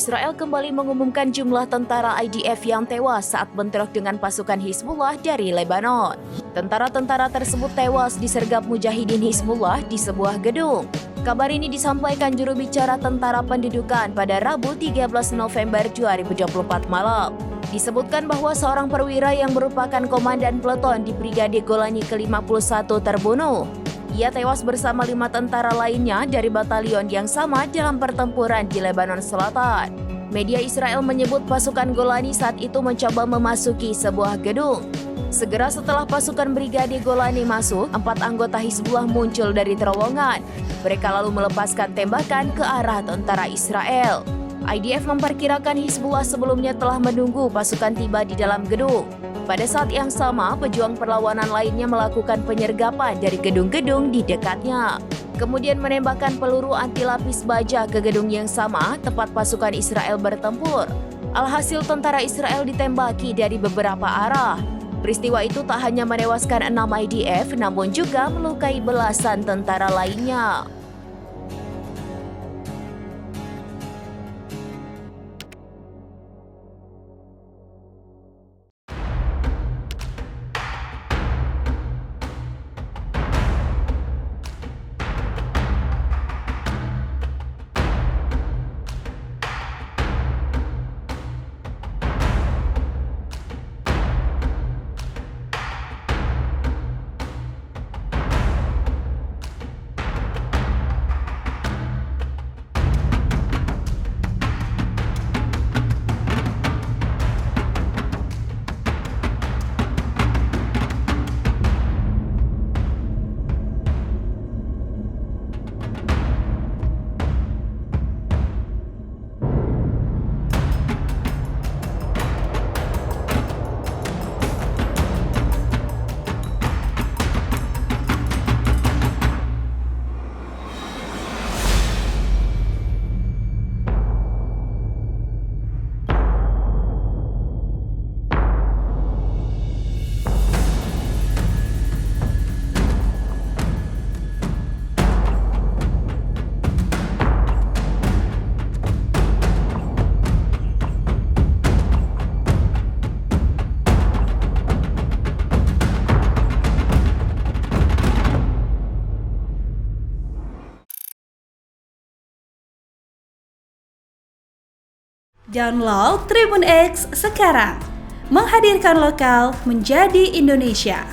Israel kembali mengumumkan jumlah tentara IDF yang tewas saat bentrok dengan pasukan Hizbullah dari Lebanon. Tentara-tentara tersebut tewas disergap mujahidin Hizbullah di sebuah gedung. Kabar ini disampaikan juru bicara Tentara Pendudukan pada Rabu 13 November 2024 malam. Disebutkan bahwa seorang perwira yang merupakan komandan peleton di Brigade Golani ke-51 terbunuh. Ia tewas bersama 5 tentara lainnya dari batalion yang sama dalam pertempuran di Lebanon Selatan. Media Israel menyebut pasukan Golani saat itu mencoba memasuki sebuah gedung. Segera setelah pasukan Brigade Golani masuk, 4 anggota Hizbullah muncul dari terowongan. Mereka lalu melepaskan tembakan ke arah tentara Israel. IDF memperkirakan Hizbullah sebelumnya telah menunggu pasukan tiba di dalam gedung. Pada saat yang sama, pejuang perlawanan lainnya melakukan penyergapan dari gedung-gedung di dekatnya. Kemudian menembakkan peluru anti lapis baja ke gedung yang sama tempat pasukan Israel bertempur. Alhasil tentara Israel ditembaki dari beberapa arah. Peristiwa itu tak hanya menewaskan 6 IDF, namun juga melukai belasan tentara lainnya. Download Tribun X sekarang, menghadirkan lokal menjadi Indonesia.